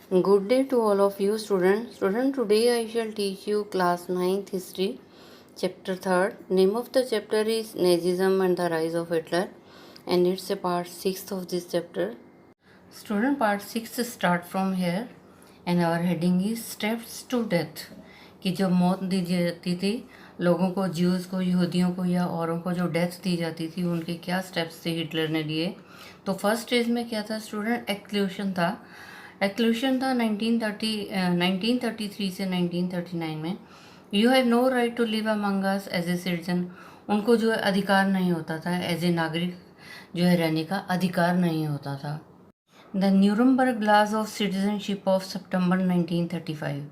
Good day to all of you students. Today I shall teach you class 9th history, chapter 3rd. Name of the chapter is Nazism and the Rise of Hitler, and it's a part 6th of this chapter. Student, part 6 start from here and our heading is Steps to Death. कि जब मौत दी जाती थी लोगों को, Jews को, यहूदियों को या औरों को जो डेथ दी जाती थी उनके क्या स्टेप्स थे हिटलर ने लिए। तो फर्स्ट स्टेज में क्या था स्टूडेंट? एक्सक्लूशन था 1933 से 1939 में। You have no right to live among us as a citizen. उनको जो है अधिकार नहीं होता था, एज ए नागरिक जो है रहने का अधिकार नहीं होता था। The Nuremberg laws of citizenship of September 1935।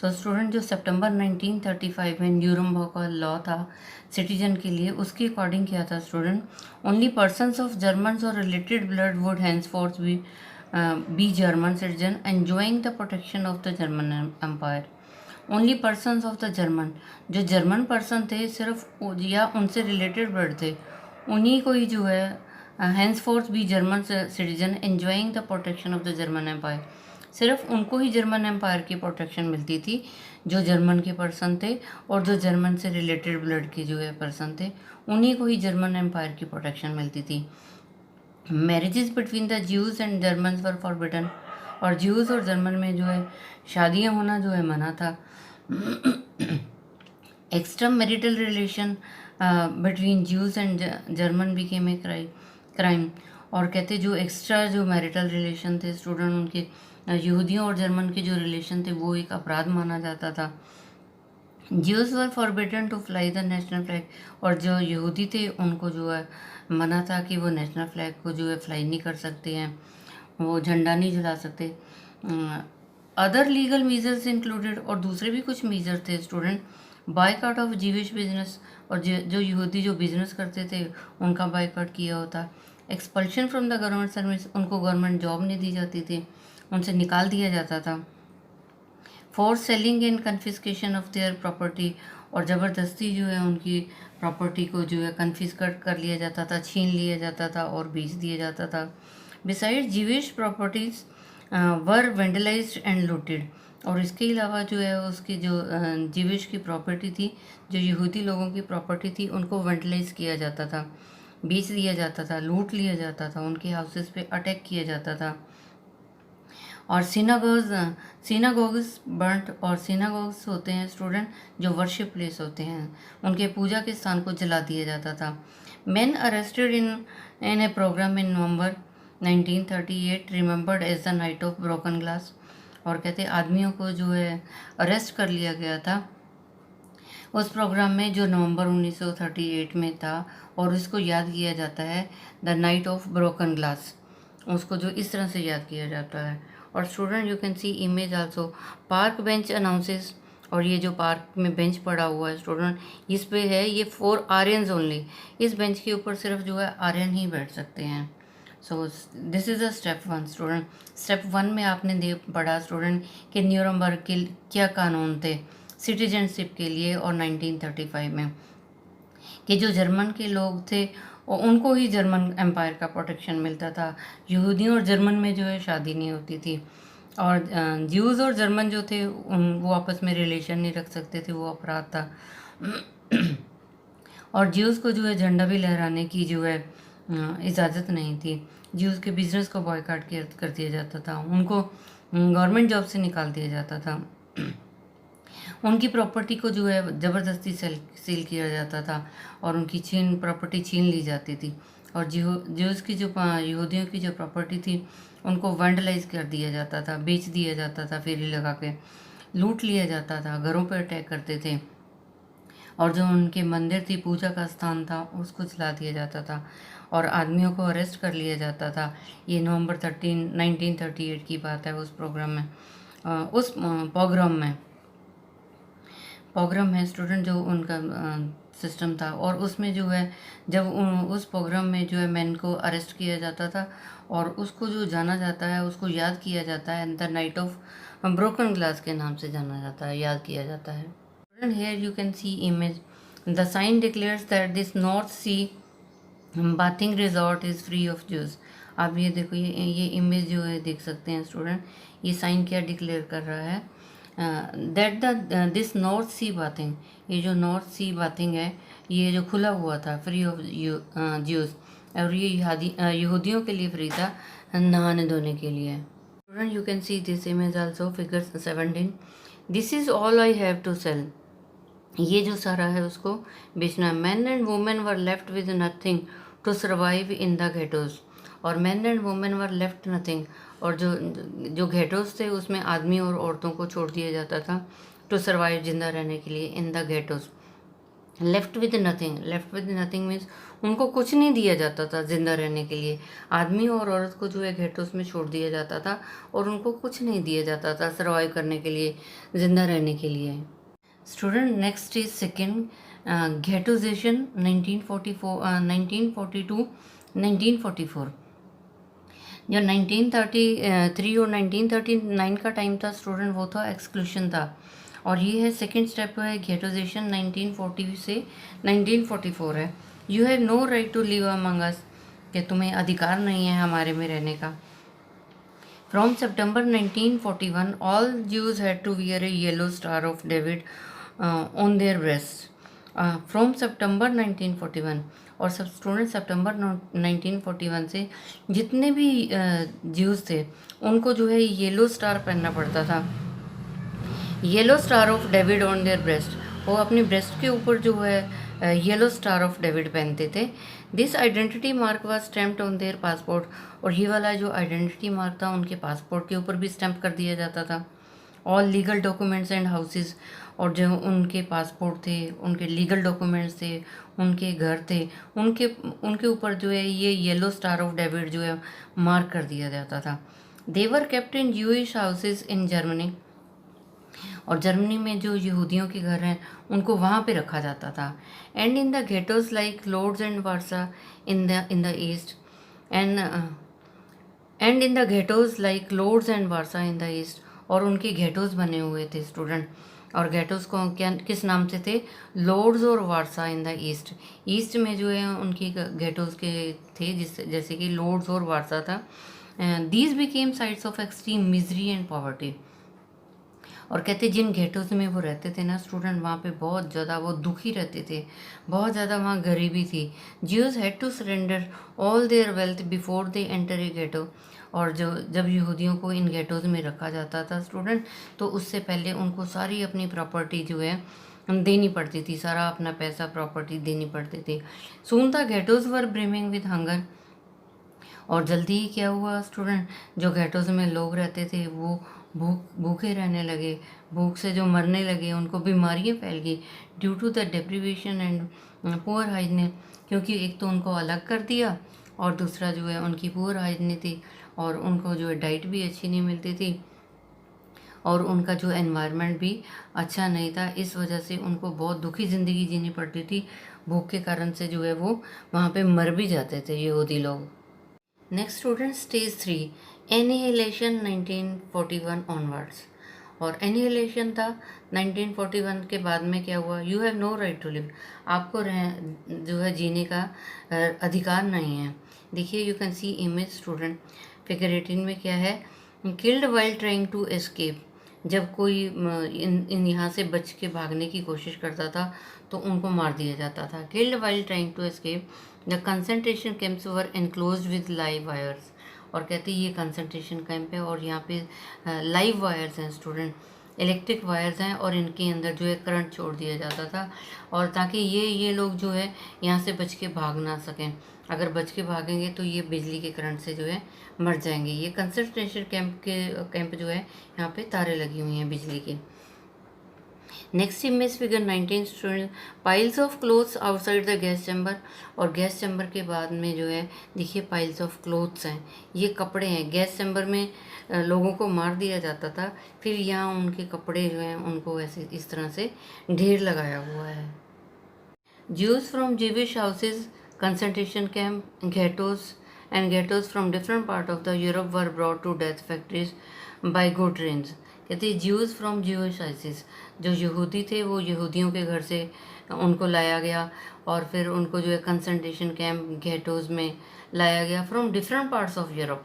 So student, जो सितंबर 1935 में न्यूरमबर्ग का लॉ था सिटीजन के लिए, उसके अकॉर्डिंग क्या था student? Only persons of Germans or related blood would henceforth be German citizen enjoying the protection of the German Empire. Only persons of the German, जो जर्मन पर्सन थे सिर्फ या उनसे रिलेटेड ब्लड थे, उन्हीं को ही जो है henceforth be German citizen enjoying the protection of the German Empire. सिर्फ उनको ही जर्मन एम्पायर की प्रोटेक्शन मिलती थी जो जर्मन के पर्सन थे, और जो जर्मन से रिलेटेड ब्लड के जो है पर्सन थे उन्हीं को ही जर्मन एम्पायर की प्रोटेक्शन मिलती थी। Marriages between the Jews and Germans were forbidden, और ज्यूज़ और जर्मन में जो है शादियाँ होना जो है मना था। Extra marital relation between Jews and German became a crime. और कहते जो एक्स्ट्रा जो मैरिटल रिलेशन थे स्टूडेंट, उनके यहूदियों और जर्मन के जो रिलेशन थे वो एक अपराध माना जाता था। Jews were forbidden to fly the national flag, और जो यहूदी थे उनको जो है मना था कि वो नेशनल फ्लैग को जो है फ्लाई नहीं कर सकते हैं, वो झंडा नहीं जला सकते। अदर लीगल मेजर्स इंक्लूडेड, और दूसरे भी कुछ मेजर थे स्टूडेंट। बायकॉट ऑफ जीविश बिजनेस, और जो यहूदी जो बिजनेस करते थे उनका बायकॉट किया होता। Expulsion from the government service, उनको गवर्नमेंट जॉब नहीं दी जाती थी, उनसे निकाल दिया जाता था। For selling and confiscation of their property, और ज़बरदस्ती जो है उनकी प्रॉपर्टी को जो है कन्फिस्केट कर लिया जाता था, छीन लिया जाता था और बेच दिया जाता था। Beside Jewish properties were vandalised and looted, और इसके अलावा जो है उसकी जो जीविश की प्रॉपर्टी थी, जो यहूदी लोगों की प्रॉपर्टी थी, उनको वेंडलाइज किया जाता था, बेच दिया जाता था, लूट लिया जाता था, उनके हाउसेस पे अटैक किया जाता था। और सिनागोग्स बर्न्ट, और सिनागोग्स होते हैं स्टूडेंट जो वर्शिप प्लेस होते हैं, उनके पूजा के स्थान को जला दिया जाता था। Man arrested in a programme in November 1938 remembered as the night of broken glass, और कहते आदमियों को जो है अरेस्ट कर लिया गया था उस प्रोग्राम में जो नवंबर 1938 में था, और उसको याद किया जाता है the night of broken glass, उसको जो इस तरह से याद किया जाता है। और student you can see image also. Park bench announces, और ये जो पार्क में बेंच पड़ा हुआ है स्टूडेंट, इस पे है ये फॉर आर्यंस ओनली, इस बेंच के ऊपर सिर्फ जो है आर्यन ही बैठ सकते हैं। So this is a step 1 student. Step 1 में आपने पढ़ा स्टूडेंट कि न्यूरमबर्ग के क्या कानून थे सिटीजनशिप के लिए, और 1935 में कि जो जर्मन के लोग थे और उनको ही जर्मन एम्पायर का प्रोटेक्शन मिलता था, यहूदियों और जर्मन में जो है शादी नहीं होती थी, और ज्यूज़ और जर्मन जो थे वो आपस में रिलेशन नहीं रख सकते थे, वो अपराध था। और ज्यूज़ को जो है झंडा भी लहराने की जो है इजाज़त नहीं थी। ज्यूज़ के बिजनेस को बॉयकॉट कर दिया जाता था, उनको गवर्नमेंट जॉब से निकाल दिया जाता था, उनकी प्रॉपर्टी को जो है ज़बरदस्ती सील किया जाता था, और उनकी प्रॉपर्टी छीन ली जाती थी। और ज्यूज़ की जो यहूदियों की जो प्रॉपर्टी थी उनको वैंडलाइज कर दिया जाता था, बेच दिया जाता था, फेरी लगा के लूट लिया जाता था, घरों पर अटैक करते थे, और जो उनके मंदिर थी, पूजा का स्थान था, उसको जला दिया जाता था, और आदमियों को अरेस्ट कर लिया जाता था। ये नवंबर 1938 की बात है। उस प्रोग्राम में उस प्रोग्राम है स्टूडेंट जो उनका सिस्टम था, और उसमें जो है जब उस प्रोग्राम में जो है मैन को अरेस्ट किया जाता था, और उसको जो जाना जाता है, उसको याद किया जाता है the night of broken glass के नाम से जाना जाता है, याद किया जाता है। Student here you can see image. The sign declares that this North Sea bathing resort is free of Jews. आप ये देखो, ये इमेज जो है देख सकते हैं स्टूडेंट, ये साइन क्या डिक्लेयर कर रहा है, that the this North Sea bathing, ये जो नॉर्थ सी बाथिंग है ये जो खुला हुआ था फ्री ऑफ ज्यूस, और ये यहूदियों के लिए फ्री था नहाने धोने के लिए। Student you can see this image also, figure 17, this is all I have to sell, ये जो सारा है उसको बेचना। Man and women were left with nothing to survive in the ghettos, और man and women were left nothing, और जो जो घेटोज थे उसमें आदमी और औरतों को छोड़ दिया जाता था टू सर्वाइव, जिंदा रहने के लिए, in the ghettos. Left with nothing, left with nothing means उनको कुछ नहीं दिया जाता था जिंदा रहने के लिए। आदमी और औरत को जो है घेटोस में छोड़ दिया जाता था और उनको कुछ नहीं दिया जाता था सर्वाइव करने के लिए, जिंदा रहने के लिए। Student next is second, ghettoisation 1942 1944। जो 1933 और 1939 का टाइम था स्टूडेंट, वो था एक्सक्लूशन था, और ये है सेकेंड स्टेप है घेटोजेशन 1940 से 1944 है। You have no right to live among us, कि तुम्हें अधिकार नहीं है हमारे में रहने का। फ्रॉम सितंबर 1941 all Jews had to wear a yellow star of David on their breast. From सितंबर 1941, और सब स्टूडेंट सितंबर 1941 से जितने भी ज्यूज थे उनको जो है येलो स्टार पहनना पड़ता था, yellow star of David on their breast, वो अपने ब्रेस्ट के ऊपर जो है येलो स्टार ऑफ डेविड पहनते थे। This identity mark was stamped on their passport, और ये वाला जो आइडेंटिटी मार्क था उनके पासपोर्ट के ऊपर भी स्टैम्प कर दिया जाता था। All legal documents and houses, और जो उनके पासपोर्ट थे, उनके लीगल डॉक्यूमेंट्स थे, उनके घर थे, उनके उनके ऊपर जो है ये येलो स्टार ऑफ डेविड जो है मार्क कर दिया जाता था। They were kept in Jewish houses in Germany, और जर्मनी में जो यहूदियों के घर हैं उनको वहाँ पे रखा जाता था। And in the ghettos like Lodz and Warsaw in the east, and and in the ghettos like Lodz and Warsaw in the east, और उनके गेटोज बने हुए थे स्टूडेंट, और गेटोज को क्या किस नाम से थे, लोर्ड्स और Warsaw in the east, east में जो है उनकी गेटोज के थे, जैसे कि लोर्ड्स और वार्सा था। These became sites of extreme misery and poverty, और कहते जिन घेटों में वो रहते थे ना स्टूडेंट, वहाँ पे बहुत ज़्यादा वो दुखी रहते थे, बहुत ज़्यादा वहाँ गरीबी थी। Jews had to surrender all their wealth before they enter a ghetto, और जो जब यहूदियों को इन गेटोज़ में रखा जाता था स्टूडेंट, तो उससे पहले उनको सारी अपनी प्रॉपर्टी जो है देनी पड़ती थी, सारा अपना पैसा प्रॉपर्टी देनी पड़ती थी। Soon the ghettos were brimming with hunger, और जल्दी ही क्या हुआ स्टूडेंट, जो गेटोज़ में लोग रहते थे वो भूखे रहने लगे, भूख से जो मरने लगे, उनको बीमारियां फैल गई due to the deprivation and poor hygiene, क्योंकि एक तो उनको अलग कर दिया और दूसरा जो है उनकी पुअर हाइजीन थी, और उनको जो है डाइट भी अच्छी नहीं मिलती थी, और उनका जो एनवायरनमेंट भी अच्छा नहीं था। इस वजह से उनको बहुत दुखी ज़िंदगी जीनी पड़ती थी, भूख के कारण से जो है वो वहाँ पे मर भी जाते थे यहूदी लोग। Next student stage 3, annihilation 1941 onwards, और एनिहिलेशन था 1941 के बाद में क्या हुआ, you have no right to live, आपको जो है जीने का अधिकार नहीं है। देखिए you can see image student, figure 18 में क्या है, killed while trying to escape, जब कोई इन यहाँ से बच के भागने की कोशिश करता था तो उनको मार दिया जाता था। Killed while trying to escape, the concentration camps were enclosed with live wires, और कहते हैं ये कंसंट्रेशन कैंप है और यहाँ पे लाइव वायर्स हैं स्टूडेंट, इलेक्ट्रिक वायर्स हैं, और इनके अंदर जो है करंट छोड़ दिया जाता था, और ताकि ये लोग जो है यहाँ से बच के भाग ना सकें, अगर बच के भागेंगे तो ये बिजली के करंट से जो है मर जाएंगे। ये कंसंट्रेशन कैंप जो है यहाँ पे तारे लगी हुई हैं बिजली की। Next image figure 19 student, piles of clothes outside the gas chamber, और गैस चैम्बर के बाद में जो है देखिए पाइल्स ऑफ क्लोथ्स हैं, ये कपड़े हैं। गैस चैम्बर में लोगों को मार दिया जाता था, फिर यहाँ उनके कपड़े जो हैं उनको ऐसे इस तरह से ढेर लगाया हुआ है। Jews from Jewish houses, concentration camp, ghettos, and ghettos from different part of the Europe were brought to death factories by good trains। कहते हैं ज्यूज़ फ्रॉम ज्यूइश हाउसेस, जो यहूदी थे वो यहूदियों के घर से उनको लाया गया और फिर उनको जो है कंसंट्रेशन कैंप गेटोज़ में लाया गया from different parts of Europe.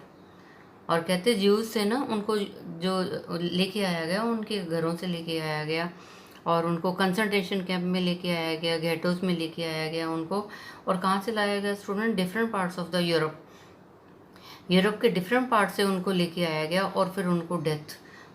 और कहते ज्यूज से ना उनको जो लेके आया गया उनके घरों से लेके आया गया और उनको कंसंट्रेशन कैंप में लेके आया गया, गेटोज़ में लेके आया गया उनको। और कहाँ से लाया गया student? Different parts of the Europe. Europe के डिफरेंट पार्ट से उनको लेके आया गया और फिर उनको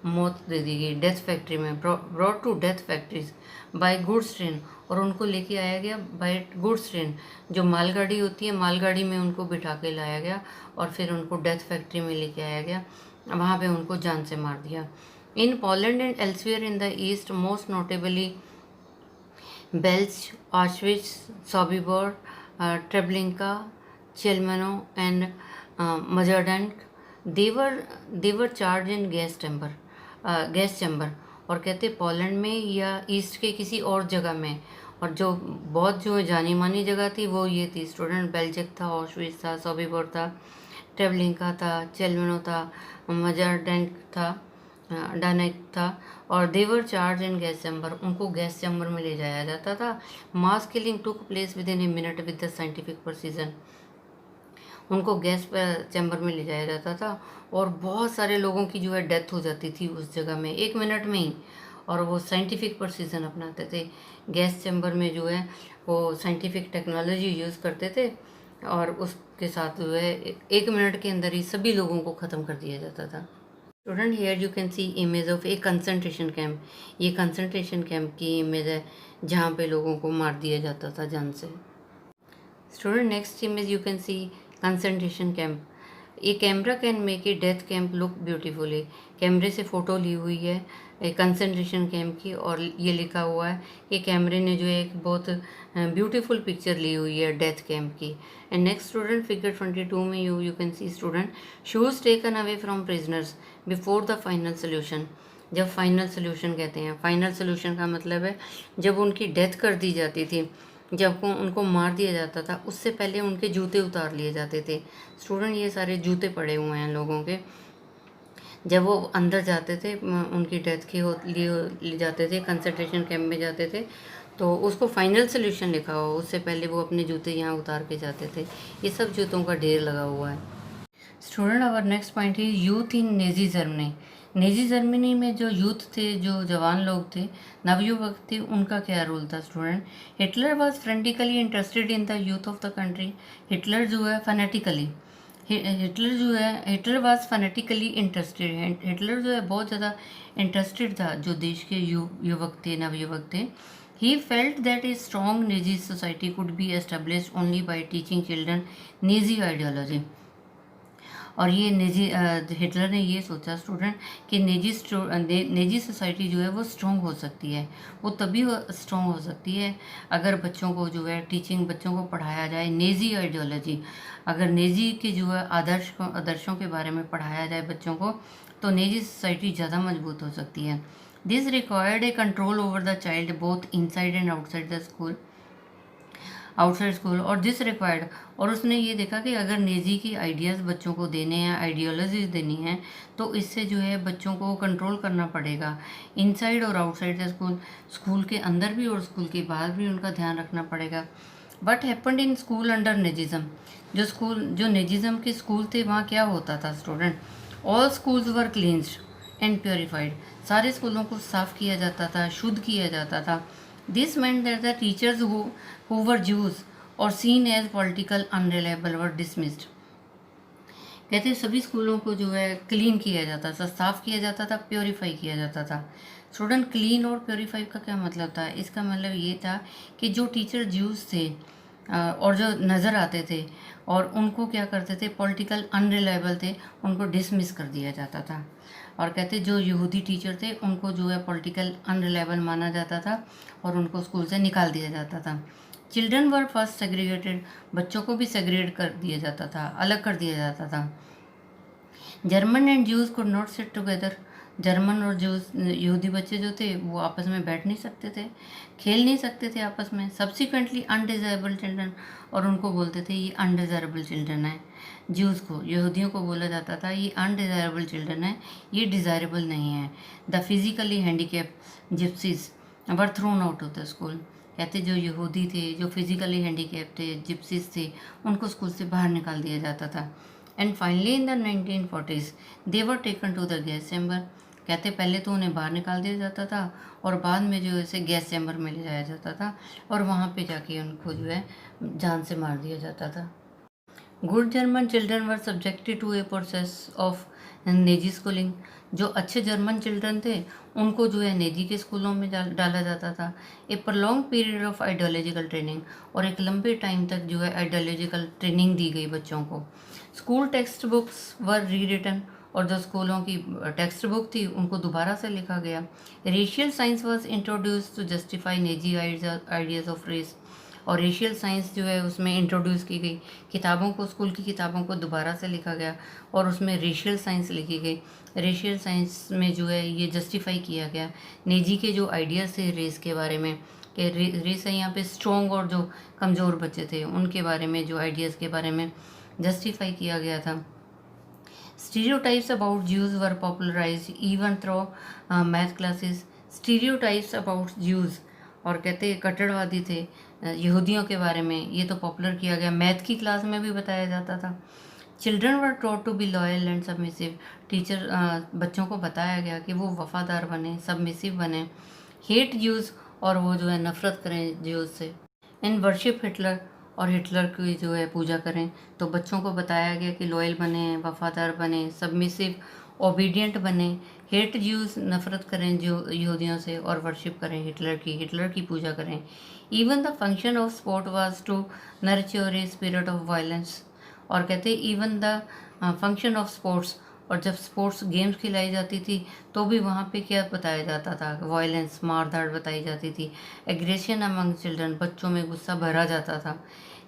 मौत दे दी गई डेथ फैक्ट्री में, brought to death factories by goods train. और उनको लेके आया गया बाय गुड्स ट्रेन, जो मालगाड़ी होती है, मालगाड़ी में उनको बिठा के लाया गया और फिर उनको डेथ फैक्ट्री में लेके आया गया, वहाँ पे उनको जान से मार दिया। In Poland and elsewhere in the east most notably Belzec, Auschwitz, Sobibor, Treblinka, Chelmno and Majdanek, they were charge in gas chamber. और कहते पोलैंड में या ईस्ट के किसी और जगह में। और जो बहुत जो जानी मानी जगह थी वो ये थी स्टूडेंट, बेल्जिक था, ऑश्विट्ज था, सोबिबोर था, ट्रेबलिंका था, चेलमेनो था, मजरडेंट था, डानेक था। और देवर चार्ज इन गैस चैम्बर, उनको गैस चैम्बर में ले जाया जाता था। Mass killing took place with in a minute with the scientific precision, उनको गैस चैम्बर में ले जाया जाता था और बहुत सारे लोगों की जो है डेथ हो जाती थी उस जगह में 1 मिनट में ही। और वो साइंटिफिक प्रोसीजन अपनाते थे, गैस चैम्बर में जो है वो साइंटिफिक टेक्नोलॉजी यूज़ करते थे और उसके साथ जो है 1 मिनट के अंदर ही सभी लोगों को ख़त्म कर दिया जाता था। Student here you can see image of A concentration camp, ये कंसंट्रेशन कैंप की इमेज है जहाँ पे लोगों को मार दिया जाता था जान से। Student next image you can C concentration camp. A camera can make a death camp look beautifully, कैमरे से फ़ोटो ली हुई है कंसंट्रेशन कैंप की और ये लिखा हुआ है कि कैमरे ने जो है एक बहुत ब्यूटीफुल पिक्चर ली हुई है डेथ कैंप की। एंड नेक्स्ट स्टूडेंट फिगर 22 में you can C student shoes taken away from prisoners before the final solution. जब फाइनल सोल्यूशन कहते हैं, फाइनल सोल्यूशन का मतलब है जब उनकी डेथ कर दी जाती थी, जब उनको मार दिया जाता था उससे पहले उनके जूते उतार लिए जाते थे। स्टूडेंट ये सारे जूते पड़े हुए हैं लोगों के, जब वो अंदर जाते थे उनकी डेथ की ले जाते थे, कंसंट्रेशन कैंप में जाते थे, तो उसको फाइनल सोल्यूशन लिखा हुआ, उससे पहले वो अपने जूते यहाँ उतार के जाते थे। ये सब जूतों का ढेर लगा हुआ है। स्टूडेंट आवर नेक्स्ट पॉइंट है youth in Naezy Germany. Naezy Germany में जो यूथ थे, जो जवान लोग थे, नवयुवक थे, उनका क्या रोल था student? Hitler was frantically interested in the youth of the country. Hitler जो है phonetically, Hitler was phonetically interested, Hitler जो है बहुत ज़्यादा इंटरेस्टेड था जो देश के युवक थे, नवयुवक थे। He felt that a strong Naezy society could be established only by teaching children Naezy ideology. और ये हिटलर ने ये सोचा स्टूडेंट कि नेजी सोसाइटी जो है वो स्ट्रॉन्ग हो सकती है, वो तभी स्ट्रॉन्ग हो सकती है अगर बच्चों को जो है टीचिंग, बच्चों को पढ़ाया जाए नेजी आइडियोलॉजी, अगर नेजी के जो है आदर्शों के बारे में पढ़ाया जाए बच्चों को, तो नेजी सोसाइटी ज़्यादा मजबूत हो सकती है। This required A control over the child both inside and outside school और दिस रिक्वायर्ड। और उसने ये देखा कि अगर नेजी की आइडियाज़ बच्चों को देने हैं, आइडियोलॉजीज देनी है, तो इससे जो है बच्चों को कंट्रोल करना पड़ेगा इनसाइड और आउटसाइड द स्कूल, स्कूल के अंदर भी और स्कूल के बाहर भी उनका ध्यान रखना पड़ेगा। But happened in school under Nazism, जो नेजिज्म के स्कूल थे वहाँ क्या होता था student? All schools were cleansed and purified, सारे स्कूलों को साफ़ किया जाता था, शुद्ध किया जाता था। This meant that the teachers who were Jews or seen as political unreliable were dismissed। कहते हैं सभी स्कूलों को जो है क्लीन किया जाता था, साफ़ किया जाता था, प्योरीफाई किया जाता था। स्टूडेंट क्लीन और प्योरीफाई का क्या मतलब था? इसका मतलब ये था कि जो टीचर ज्यूज़ थे और जो नज़र आते थे और उनको क्या करते थे, पॉलिटिकल अनरिलायबल थे, उनको डिसमिस कर दिया जाता था। और कहते जो यहूदी टीचर थे उनको जो है पॉलिटिकल अनरिलायबल माना जाता था और उनको स्कूल से निकाल दिया जाता था। चिल्ड्रन वर फर्स्ट सेग्रीगेटेड, बच्चों को भी सेग्रीगेट कर दिया जाता था, अलग कर दिया जाता था। German and Jews could not sit together, German और ज्यूज़ यहूदी बच्चे जो थे वो आपस में बैठ नहीं सकते थे, खेल नहीं सकते थे आपस में। सब्सिक्वेंटली अनडिज़ायरेबल चिल्ड्रन, और उनको बोलते थे ये अनडिज़ायरेबल चिल्ड्रन है। ज्यूज़ को, यहूदियों को बोला जाता था ये अनडिज़ायरेबल चिल्ड्रन है, ये डिज़ायरेबल नहीं है। The physically handicap gypsies were thrown out of the school, कहते जो यहूदी थे, जो फिजिकली हैंडीकैप थे, जिप्सीज थे, उनको स्कूल से बाहर निकाल दिया जाता था। And finally in the 1940s they were taken to the gas chamber. कहते पहले तो उन्हें बाहर निकाल दिया जाता था और बाद में जो है गैस चैम्बर में ले जाया जाता था और वहाँ पे जाके उनको जो है जान से मार दिया जाता था। Good German children were subjected to a process of Nazi schooling. जो अच्छे जर्मन चिल्ड्रन थे उनको जो है नेजी के स्कूलों में डाला जाता था। ए प्रलॉन्ग पीरियड ऑफ आइडियोलॉजिकल ट्रेनिंग, और एक लंबे टाइम तक जो है आइडियोलॉजिकल ट्रेनिंग दी गई बच्चों को। स्कूल टेक्स्ट बुक्स वर री रिटन, और जो स्कूलों की टेक्स्ट बुक थी उनको दोबारा से लिखा गया। Racial science was introduce to justify Nazi ideas of race, और रेशियल साइंस जो है उसमें इंट्रोड्यूस की गई। किताबों को, स्कूल की किताबों को दोबारा से लिखा गया और उसमें रेशियल साइंस लिखी गई। रेशियल साइंस में जो है ये जस्टिफाई किया गया नेजी के जो आइडियाज़ थे रेस के बारे में, कि रेस है यहाँ पे स्ट्रॉन्ग और जो कमज़ोर बच्चे थे उनके बारे में, जो आइडियाज़ के बारे में जस्टिफाई किया गया था। Stereotypes about Jews were popularized even through math classes. Stereotypes about Jews, और कहते कट्टरवादी थे यहूदियों के बारे में, ये तो पॉपुलर किया गया, मैथ की क्लास में भी बताया जाता था। Children were taught to be loyal and submissive. Teacher बच्चों को बताया गया कि वो वफादार बने, सबमिसिव बने। हेट ज्यूज़, और वो जो है नफ़रत करें ज्यूज़ से। इन वर्शिप हिटलर, और हिटलर की जो है पूजा करें। तो बच्चों को बताया गया कि लॉयल बने, वफादार बने, सबमिसिव, ओबीडियंट बने। हेट ज्यूज़, नफ़रत करें जो यहूदियों से, और वर्शिप करें हिटलर की पूजा करें। Even the function of sport was to nurture a spirit of violence, और कहते even the function of sports, और जब स्पोर्ट्स गेम्स खिलाई जाती थी तो भी वहाँ पे क्या बताया जाता था, वायलेंस, मारधाड़ बताई जाती थी। एग्रेशन अमंग चिल्ड्रन, बच्चों में गुस्सा भरा जाता था।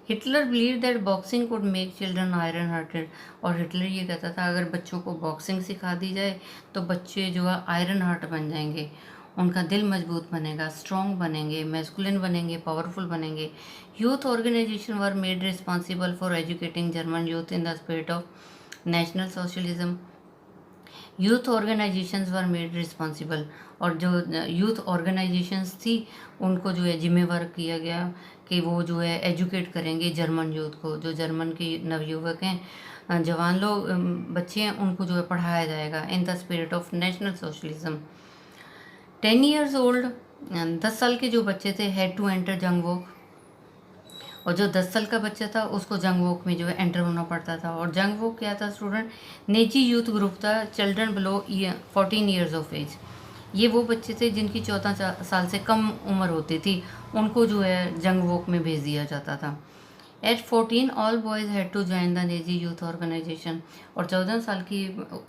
Hitler believe that boxing could make children iron hearted, और हिटलर ये कहता था अगर बच्चों को बॉक्सिंग सिखा दी जाए तो बच्चे जो है आयरन हार्ट बन जाएंगे, उनका दिल मजबूत बनेगा, स्ट्रॉन्ग बनेंगे, मैस्कुलिन बनेंगे, पावरफुल बनेंगे। Youth organisation were made responsible for educating German youth in the spirit of national socialism. Youth organisations were made responsible, और जो यूथ ऑर्गेनाइजेशंस थी उनको जो है जिम्मेवार किया गया कि वो जो है एजुकेट करेंगे जर्मन यूथ को। जो जर्मन के नवयुवक हैं, जवान लोग, बच्चे हैं, उनको जो है पढ़ाया जाएगा इन the spirit of national socialism. 10 years old, 10 साल के जो बच्चे थे, हैड टू एंटर जंग वॉक, और जो 10 साल का बच्चा था उसको जंग वॉक में जो है एंटर होना पड़ता था। और जंग वॉक क्या था स्टूडेंट, नेजी यूथ ग्रुप था, children below 14 years of age. ये वो बच्चे थे जिनकी 14 साल से कम उम्र होती थी, उनको जो है जंग वॉक में भेज दिया जाता था। At 14 all boys had to join the Nazi youth organisation, और 14 साल की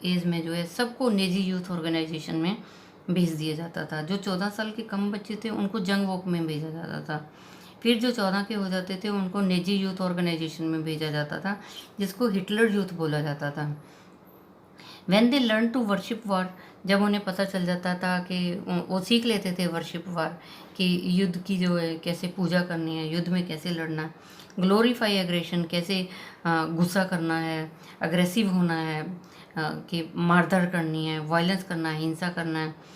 एज में जो है सबको नेजी यूथ ऑर्गेनाइजेशन में भेज दिया जाता था। जो 14 साल के कम बच्चे थे उनको जंग वॉक में भेजा जाता था। फिर जो 14 के हो जाते थे उनको नेजी यूथ ऑर्गेनाइजेशन में भेजा जाता था, जिसको हिटलर यूथ बोला जाता था। When they learn to worship war, जब उन्हें पता चल जाता था कि वो सीख लेते थे वर्शिप वार, कि युद्ध की जो है कैसे पूजा करनी है, युद्ध में कैसे लड़ना है। ग्लोरीफाई एग्रेशन, कैसे गुस्सा करना है, अग्रेसिव होना है, कि मारधाड़ करनी है, वायलेंस करना है, हिंसा करना है।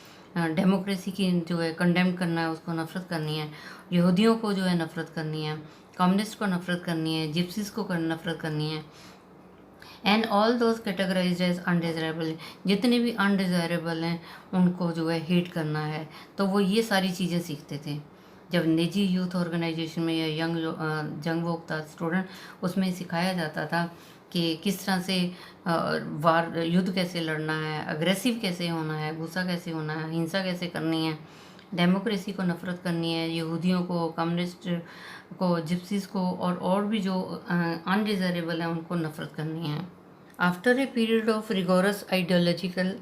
डेमोक्रेसी की जो है कंडेम करना है, उसको नफ़रत करनी है। यहूदियों को जो है नफ़रत करनी है, कम्युनिस्ट को नफ़रत करनी है, जिप्सीज को नफ़रत करनी है। And all those categorised as undesirable, जितने भी अनडिज़ायरेबल हैं उनको जो है हेट करना है। तो वो ये सारी चीज़ें सीखते थे। जब निजी यूथ ऑर्गेनाइजेशन में या जंग वोक था स्टूडेंट, उसमें सिखाया जाता था कि किस तरह से वार, युद्ध कैसे लड़ना है, अग्रेसिव कैसे होना है, गुस्सा कैसे होना है, हिंसा कैसे करनी है, डेमोक्रेसी को नफ़रत करनी है, यहूदियों को, कम्युनिस्ट को, जिप्सीज को, और भी जो अनडिज़ायरेबल हैं उनको नफ़रत करनी है। After a period of rigorous ideological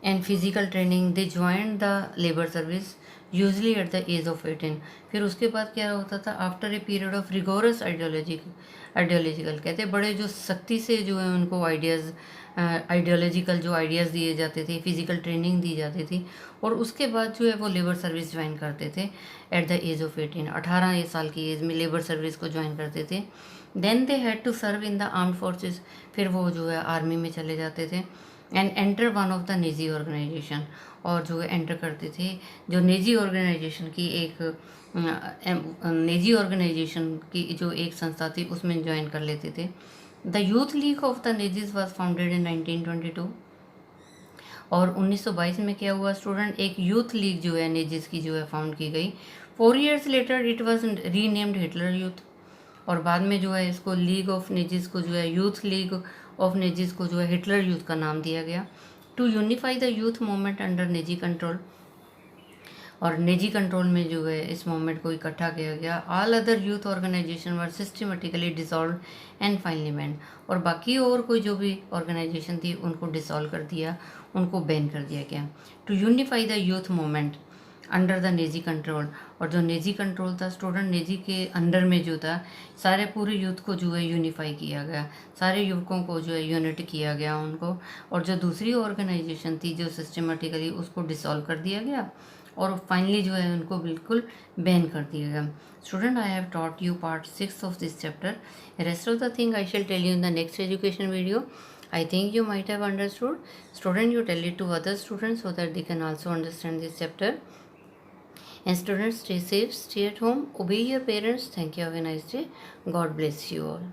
and physical training they join the labour service usually at the age of 18। फिर उसके बाद क्या होता था, after a period of rigorous ideological कहते बड़े जो सख्ती से जो है उनको आइडियोलॉजिकल जो आइडियाज़ दिए जाते थे, फिजिकल ट्रेनिंग दी जाती थी, और उसके बाद जो है वो लेबर सर्विस ज्वाइन करते थे एट द एज ऑफ 18। 18 साल की एज में लेबर सर्विस को ज्वाइन करते थे। Then they had to serve in the armed forces, फिर वो जो है आर्मी में चले जाते थे। And enter one of the Nazi organisation, और जो एंटर करते थे जो नेजी ऑर्गेनाइजेशन की एक नेजी ऑर्गेनाइजेशन की जो एक संस्था थी उसमें ज्वाइन कर लेते थे। The youth league of the Nazis was founded in 1922, और 1922 में क्या हुआ स्टूडेंट, एक यूथ लीग जो है नेजिस की जो है फाउंड की गई। 4 years later it was renamed Hitler youth, और बाद में जो है इसको लीग ऑफ नेजिस को जो है यूथ लीग ऑफ नेजिस को जो है हिटलर यूथ का नाम दिया गया। To unify the youth movement under Nazi control, और नेजी कंट्रोल में जो है इस मूवमेंट को इकट्ठा किया गया। All other youth organisation were systematically dissolve and finally ban, और बाकी और कोई जो भी ऑर्गेनाइजेशन थी उनको डिसॉल्व कर दिया, उनको बैन कर दिया गया। To unify the youth movement under the Nazi control, और जो नेजी कंट्रोल था स्टूडेंट, नेजी के अंडर में जो था सारे पूरे यूथ को जो है यूनिफाई किया गया, सारे युवकों को जो है यूनिट किया गया उनको, और जो दूसरी ऑर्गेनाइजेशन थी जो सिस्टमेटिकली उसको डिसॉल्व कर दिया गया, और फाइनली जो है उनको बिल्कुल बैन कर दिया गया। Student, I have taught you part 6 of this chapter. Rest of the thing I shall tell you in the next education video. I think you might have understood. Student, you tell it to other students so that they can also understand this chapter. And students, stay safe, stay at home, obey your parents. Thank you. Have a nice day. God bless you all.